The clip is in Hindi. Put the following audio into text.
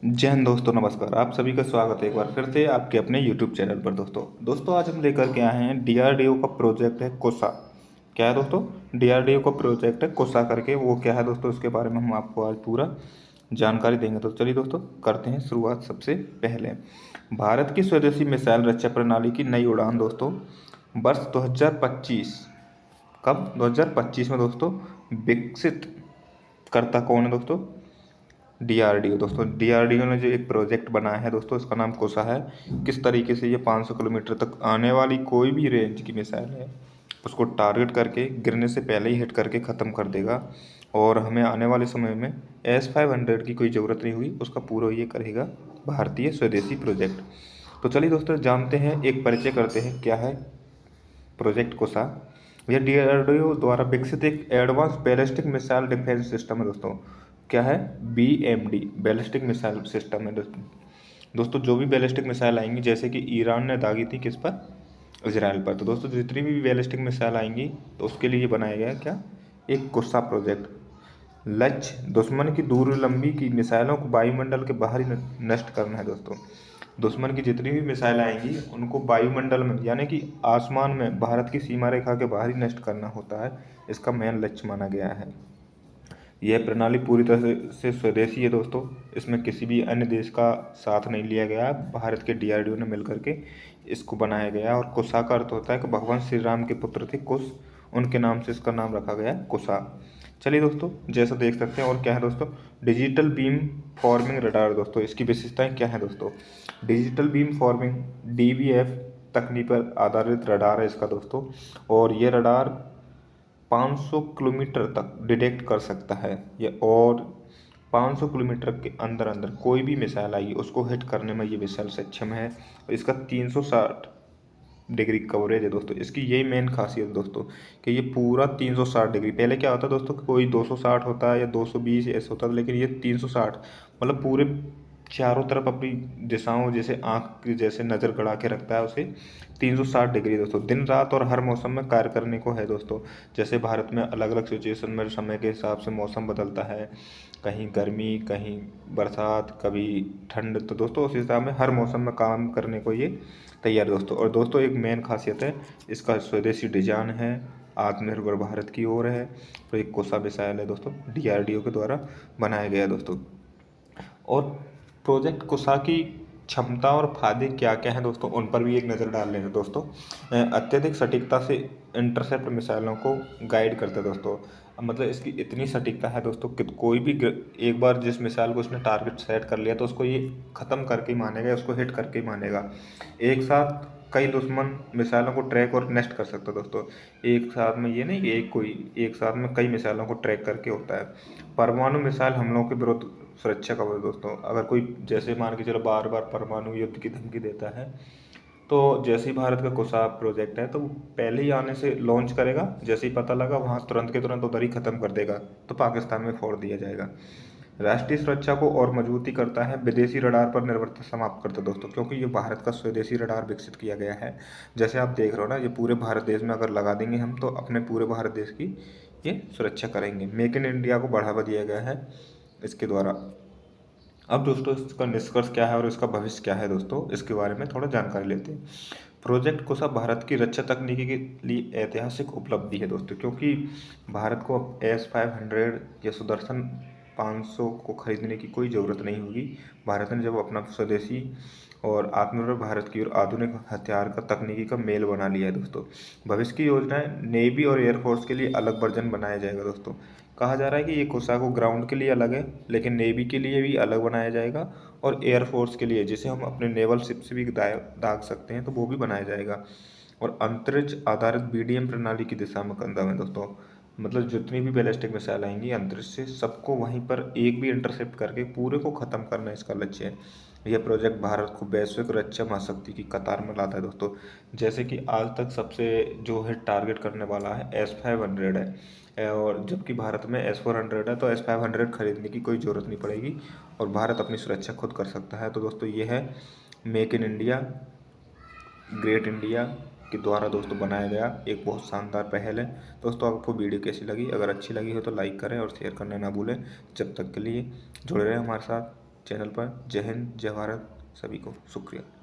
जय हिंद दोस्तों, नमस्कार। आप सभी का स्वागत है एक बार फिर से आपके अपने यूट्यूब चैनल पर। दोस्तों आज हम लेकर के आए हैं डीआरडीओ का प्रोजेक्ट है कोसा। क्या है दोस्तों? डीआरडीओ का प्रोजेक्ट है कोसा करके। वो क्या है दोस्तों, उसके बारे में हम आपको आज पूरा जानकारी देंगे। तो चलिए दोस्तों करते हैं शुरुआत। सबसे पहले भारत की स्वदेशी मिसाइल रक्षा प्रणाली की नई उड़ान दोस्तों वर्ष 2025। कब? 2025 में दोस्तों विकसित करता कौन है दोस्तों? डीआरडीओ। दोस्तों डीआरडीओ ने जो एक प्रोजेक्ट बनाया है दोस्तों, इसका नाम कोसा है। किस तरीके से ये 500 किलोमीटर तक आने वाली कोई भी रेंज की मिसाइल है उसको टारगेट करके गिरने से पहले ही हिट करके ख़त्म कर देगा। और हमें आने वाले समय में S-500 की कोई ज़रूरत नहीं हुई, उसका पूरा ये करेगा भारतीय स्वदेशी प्रोजेक्ट। तो चलिए दोस्तों जानते हैं, एक परिचय करते हैं क्या है प्रोजेक्ट कोसा। यह डीआरडीओ द्वारा विकसित एक advance ballistic missile defence system है दोस्तों। क्या है? BMD, बैलिस्टिक मिसाइल सिस्टम है दोस्तों। जो भी बैलिस्टिक मिसाइल आएंगी, जैसे कि ईरान ने दागी थी किस पर? इजराइल पर। तो दोस्तों जितनी भी बैलिस्टिक मिसाइल आएंगी तो उसके लिए बनाया गया है क्या? एक कोसा प्रोजेक्ट। लक्ष्य दुश्मन की दूर लंबी की मिसाइलों को वायुमंडल के बाहर ही नष्ट करना है दोस्तों। दुश्मन की जितनी भी मिसाइल आएंगी उनको वायुमंडल में, यानी कि आसमान में, भारत की सीमा रेखा के बाहर ही नष्ट करना होता है। इसका मेन लक्ष्य माना गया है। यह प्रणाली पूरी तरह से स्वदेशी है दोस्तों। इसमें किसी भी अन्य देश का साथ नहीं लिया गया है। भारत के डीआरडीओ ने मिलकर के इसको बनाया गया है। और कुशा का अर्थ होता है कि भगवान श्री राम के पुत्र थे कुश, उनके नाम से इसका नाम रखा गया है कुशा। चलिए दोस्तों जैसा देख सकते हैं। और क्या है दोस्तों? Digital beam forming radar. दोस्तों इसकी विशेषताएं क्या है दोस्तों? डिजिटल बीम फॉर्मिंग DBF तकनीक पर आधारित रडार है इसका दोस्तों। और ये रडार 500 किलोमीटर तक डिटेक्ट कर सकता है ये। और 500 किलोमीटर के अंदर अंदर कोई भी मिसाइल आएगी उसको हिट करने में ये मिसाइल सक्षम है। और इसका 360 डिग्री कवरेज है दोस्तों। इसकी यही मेन खासियत है दोस्तों कि ये पूरा 360 डिग्री। पहले क्या होता है दोस्तों, कोई 260 होता है या 220 ऐसा होता है, लेकिन ये 360 मतलब पूरे चारों तरफ अपनी दिशाओं, जैसे आँख की जैसे नज़र गड़ा के रखता है उसे। 360 डिग्री दोस्तों दिन रात और हर मौसम में कार्य करने को है दोस्तों। जैसे भारत में अलग अलग सिचुएशन में समय के हिसाब से मौसम बदलता है, कहीं गर्मी कहीं बरसात कभी ठंड। तो दोस्तों उस हिसाब में हर मौसम में काम करने को ये तैयार दोस्तों। और दोस्तों एक मेन खासियत है, इसका स्वदेशी डिजाइन है, आत्मनिर्भर भारत की ओर है। तो एक कोसा मिसाइल है दोस्तों, डीआरडीओ के द्वारा बनाया गया दोस्तों। और प्रोजेक्ट कुशा की क्षमता और फायदे क्या क्या हैं दोस्तों, उन पर भी एक नज़र डाल लेंगे दोस्तों। अत्यधिक सटीकता से इंटरसेप्ट मिसाइलों को गाइड करता है दोस्तों। अब मतलब इसकी इतनी सटीकता है दोस्तों कि कोई भी एक बार जिस मिसाइल को उसने टारगेट सेट कर लिया तो उसको ये ख़त्म करके ही मानेगा, उसको हिट करके ही मानेगा। एक साथ कई दुश्मन मिसाइलों को ट्रैक और नेस्ट कर सकता है दोस्तों। एक साथ में ये नहीं कि एक साथ में कई मिसाइलों को ट्रैक करके होता है। परमाणु मिसाइल हमलों के विरुद्ध सुरक्षा कवच दोस्तों। अगर कोई जैसे मान के चलो बार बार परमाणु युद्ध की धमकी देता है, तो जैसे ही भारत का कुशा प्रोजेक्ट है तो वो पहले ही आने से लॉन्च करेगा, जैसे ही पता लगा वहाँ तुरंत के तुरंत उधर ही ख़त्म कर देगा, तो पाकिस्तान में फोड़ दिया जाएगा। राष्ट्रीय सुरक्षा को और मजबूती करता है, विदेशी रडार पर निर्भरता समाप्त करता है दोस्तों, क्योंकि ये भारत का स्वदेशी रडार विकसित किया गया है। जैसे आप देख रहे हो ना, ये पूरे भारत देश में अगर लगा देंगे हम तो अपने पूरे भारत देश की ये सुरक्षा करेंगे। मेक इन इंडिया को बढ़ावा दिया गया है इसके द्वारा। अब दोस्तों इसका निष्कर्ष क्या है और इसका भविष्य क्या है दोस्तों, इसके बारे में थोड़ा जानकारी लेते हैं। प्रोजेक्ट कोसा भारत की रक्षा तकनीकी के लिए ऐतिहासिक उपलब्धि है दोस्तों, क्योंकि भारत को अब S-500 या सुदर्शन 500 को खरीदने की कोई ज़रूरत नहीं होगी। भारत ने जब अपना स्वदेशी और आत्मनिर्भर भारत की ओर आधुनिक हथियार का तकनीकी का मेल बना लिया है दोस्तों। भविष्य की योजनाएं नेवी और एयरफोर्स के लिए अलग वर्जन बनाया जाएगा दोस्तों। कहा जा रहा है कि ये कोसाको ग्राउंड के लिए अलग है, लेकिन नेवी के लिए भी अलग बनाया जाएगा। और एयरफोर्स के लिए, जिसे हम अपने नेवल शिप से भी दाग सकते हैं, तो वो भी बनाया जाएगा। और अंतरिक्ष आधारित BDM प्रणाली की दिशा में कदम है दोस्तों। मतलब जितनी भी बैलिस्टिक मिसाइल आएंगी अंतरिक्ष से, सबको वहीं पर एक भी इंटरसेप्ट करके पूरे को ख़त्म करना इसका लक्ष्य है। यह प्रोजेक्ट भारत को वैश्विक रक्षा महाशक्ति की कतार में लाता है दोस्तों। जैसे कि आज तक सबसे जो हिट टारगेट करने वाला है S-500 है, और जबकि भारत में S-400 है, तो S-500 खरीदने की कोई ज़रूरत नहीं पड़ेगी और भारत अपनी सुरक्षा खुद कर सकता है। तो दोस्तों ये है make in India, great India के द्वारा दोस्तों बनाया गया एक बहुत शानदार पहल है। दोस्तों आपको वीडियो कैसी लगी? अगर अच्छी लगी हो तो लाइक करें और शेयर करना ना भूलें। जब तक के लिए जुड़े रहें हमारे साथ। चैनल पर। जय हिंद, जय भारत, सभी को शुक्रिया।